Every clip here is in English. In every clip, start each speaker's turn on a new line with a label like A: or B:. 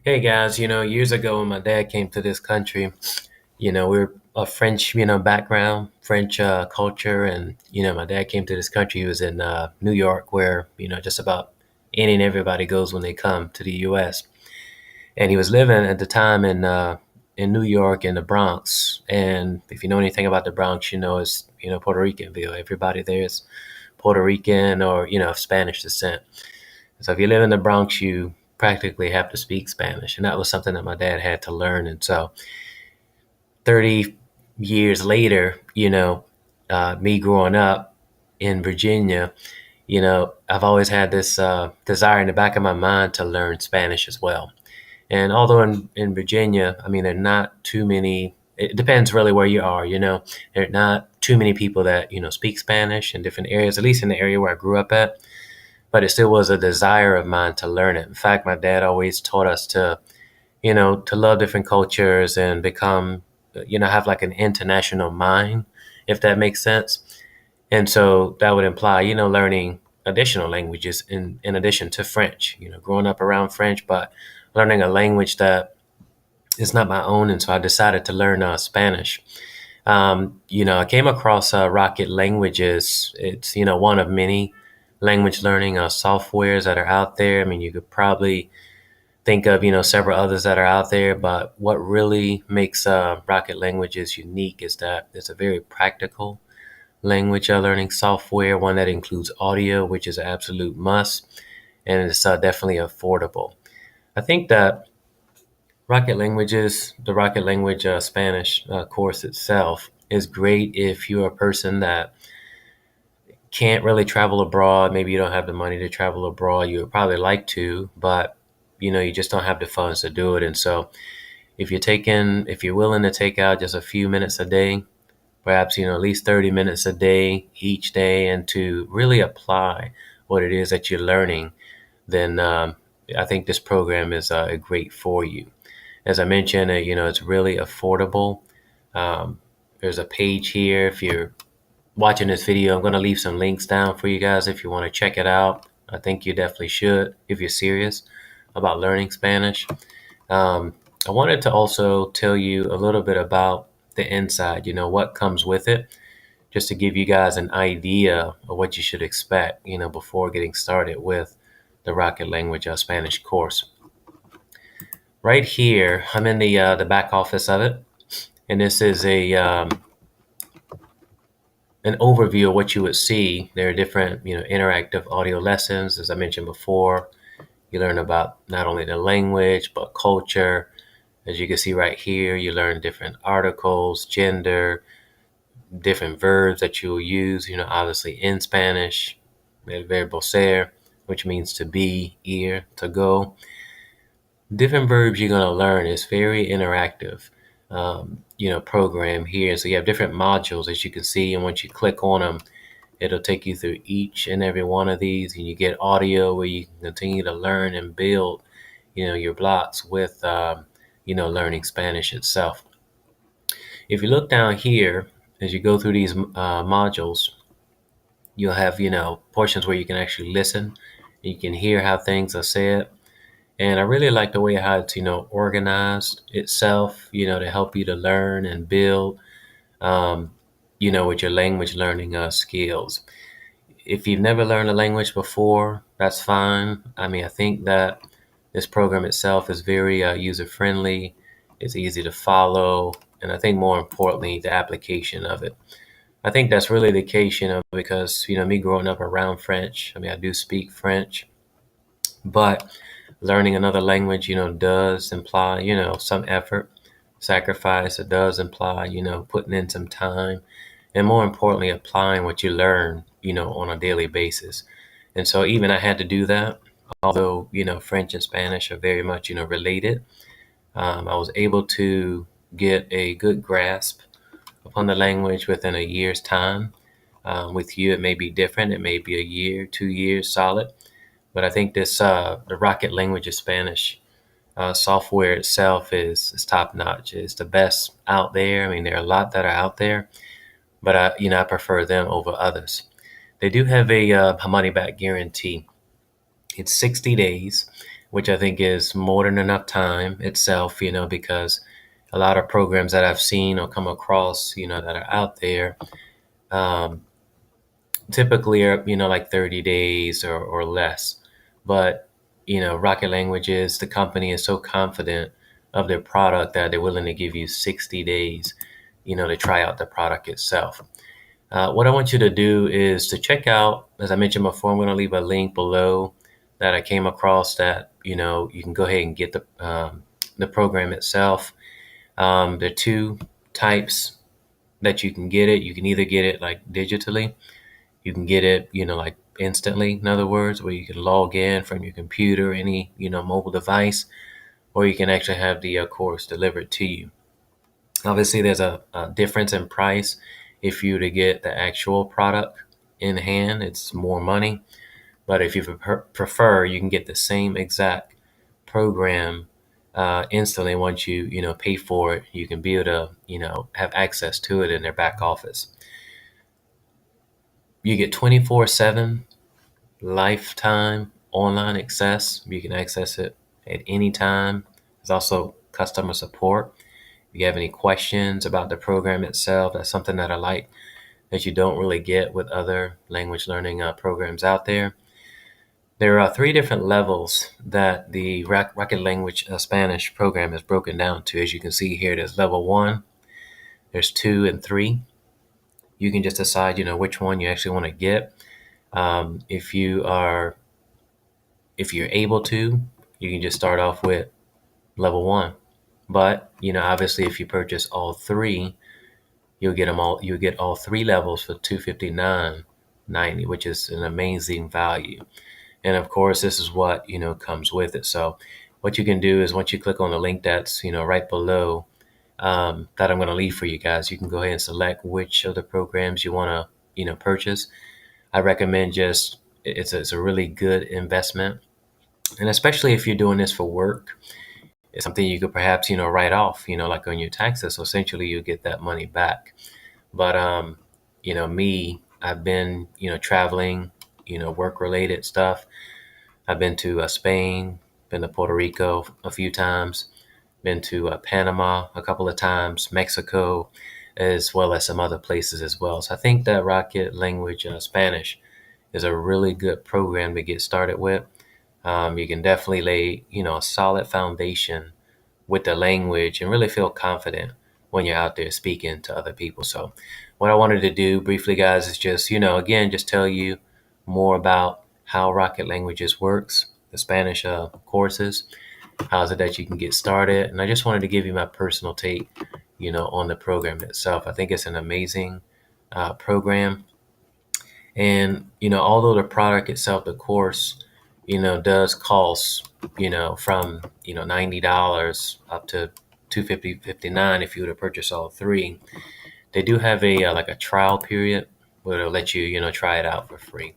A: Hey guys, years ago when my dad came to this country, we're a French, background, French culture. And, my dad came to this country. He was in New York, where, just about any and everybody goes when they come to the US. And he was living at the time in New York in the Bronx. And if you know anything about the Bronx, it's, Puerto Ricanville. Everybody there is Puerto Rican or, of Spanish descent. So if you live in the Bronx, you practically have to speak Spanish. And that was something that my dad had to learn. And so 30 years later, me growing up in Virginia, I've always had this desire in the back of my mind to learn Spanish as well. And although in Virginia, I mean, there are not too many, it depends really where you are, there are not too many people that, speak Spanish in different areas, at least in the area where I grew up at. But it still was a desire of mine to learn it. In fact, my dad always taught us to love different cultures and become, have like an international mind, if that makes sense. And so that would imply, learning additional languages in addition to French, growing up around French, but learning a language that is not my own. And so I decided to learn Spanish. I came across Rocket Languages. It's, one of many language learning softwares that are out there. I mean, you could probably think of, several others that are out there, but what really makes Rocket Languages unique is that it's a very practical language learning software, one that includes audio, which is an absolute must, and it's definitely affordable. I think that the Rocket Language Spanish course itself is great if you're a person that can't really travel abroad. Maybe you don't have the money to travel abroad. You would probably like to, but you just don't have the funds to do it. And so if you're willing to take out just a few minutes a day, perhaps, at least 30 minutes a day, each day, and to really apply what it is that you're learning, then I think this program is great for you. As I mentioned, it's really affordable. Um, there's a page here. If you're watching this video, I'm going to leave some links down for you guys if you want to check it out. I think you definitely should if you're serious about learning Spanish. I wanted to also tell you a little bit about the inside, what comes with it, just to give you guys an idea of what you should expect, before getting started with the Rocket Language Spanish course. Right here, I'm in the back office of it, and this is an overview of what you would see. There are different, interactive audio lessons, as I mentioned before. You learn about not only the language but culture. As you can see right here, you learn different articles, gender, different verbs that you will use, obviously in Spanish, el verbo ser, which means to be, ir, to go. Different verbs you're going to learn. Is very interactive, program here. So you have different modules, as you can see, and once you click on them, it'll take you through each and every one of these, and you get audio where you can continue to learn and build, your blocks with, learning Spanish itself. If you look down here, as you go through these modules, you'll have, portions where you can actually listen. You can hear how things are said. And I really like the way how it's, organized itself, to help you to learn and build, um, with your language learning skills. If you've never learned a language before, that's fine. I mean, I think that this program itself is very user friendly. It's easy to follow. And I think more importantly, the application of it. I think that's really the case, because, me growing up around French, I mean, I do speak French, but learning another language, does imply, some effort, sacrifice. It does imply, putting in some time, and more importantly, applying what you learn, on a daily basis. And so even I had to do that, although, French and Spanish are very much, related. I was able to get a good grasp upon the language within a year's time. With you, it may be different. It may be a year, 2 years solid. But I think the Rocket Language of Spanish software itself is top notch. It's the best out there. I mean, there are a lot that are out there, but I prefer them over others. They do have a money back guarantee. It's 60 days. which I think is more than enough time itself, because a lot of programs that I've seen or come across, that are out there, um, typically are, like 30 days or less. But, Rocket Languages, the company is so confident of their product that they're willing to give you 60 days, to try out the product itself. What I want you to do is to check out, as I mentioned before, I'm going to leave a link below that I came across that, you can go ahead and get the program itself. There are two types that you can get it. You can either get it like digitally. You can get it, like instantly, in other words, where you can log in from your computer, any, mobile device, or you can actually have the course delivered to you. Obviously, there's a difference in price. If you were to get the actual product in hand, it's more money. But if you prefer, you can get the same exact program instantly. Once you pay for it, you can be able to have access to it in their back office. You get 24/7 lifetime online access. You can access it at any time. There's also customer support. If you have any questions about the program itself, that's something that I like that you don't really get with other language learning programs out there. There are three different levels that the Rocket Language Spanish program is broken down to. As you can see here, there's level 1, there's 2 and 3. You can just decide, which one you actually want to get. If you're able to, you can just start off with level 1. But, obviously if you purchase all three, you'll get all three levels for $259.90, which is an amazing value. And of course, this is what, comes with it. So what you can do is once you click on the link that's, right below that I'm going to leave for you guys, you can go ahead and select which of the programs you want to, purchase. I recommend it's a really good investment. And especially if you're doing this for work, it's something you could perhaps, write off, like on your taxes. So essentially you get that money back. But, me, I've been, traveling, work related stuff. I've been to Spain, been to Puerto Rico a few times, been to Panama a couple of times, Mexico, as well as some other places as well. So I think that Rocket Language Spanish is a really good program to get started with. You can definitely lay, a solid foundation with the language and really feel confident when you're out there speaking to other people. So what I wanted to do briefly, guys, is just, again, just tell you more about how Rocket Languages works, the Spanish courses, how is it that you can get started. And I just wanted to give you my personal take, on the program itself. I think it's an amazing program. And, although the product itself, the course, does cost, from, $90 up to $259 if you were to purchase all three. They do have a like a trial period where they'll let you, try it out for free.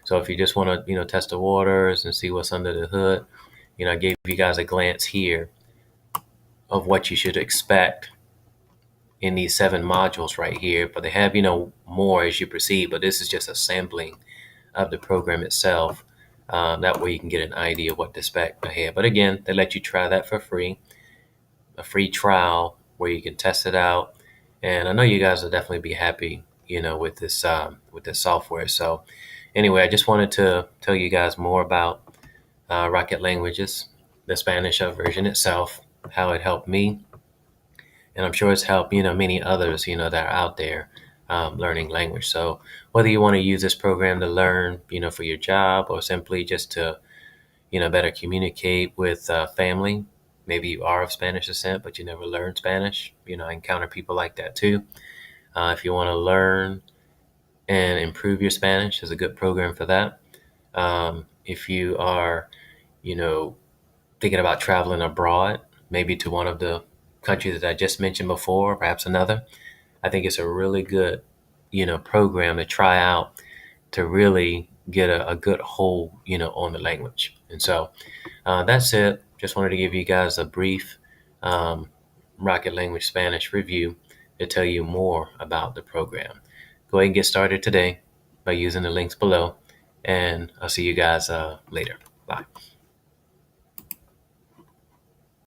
A: So if you just want to, test the waters and see what's under the hood, I gave you guys a glance here of what you should expect in these 7 modules right here. But they have, more as you proceed, but this is just a sampling of the program itself. That way you can get an idea of what to expect ahead. But again, they let you try that for free, a free trial where you can test it out. And I know you guys will definitely be happy, with this software. So anyway, I just wanted to tell you guys more about Rocket Languages, the Spanish version itself, how it helped me. And I'm sure it's helped, many others, that are out there learning language. So whether you want to use this program to learn, for your job or simply just to, better communicate with family, maybe you are of Spanish descent, but you never learned Spanish. I encounter people like that too. If you want to learn and improve your Spanish, there's a good program for that. If you are, thinking about traveling abroad, maybe to one of the countries that I just mentioned before, perhaps another, I think it's a really good, program to try out to really get a good hold, on the language. And so that's it. Just wanted to give you guys a brief Rocket Language Spanish review to tell you more about the program. Go ahead and get started today by using the links below, and I'll see you guys later. Bye.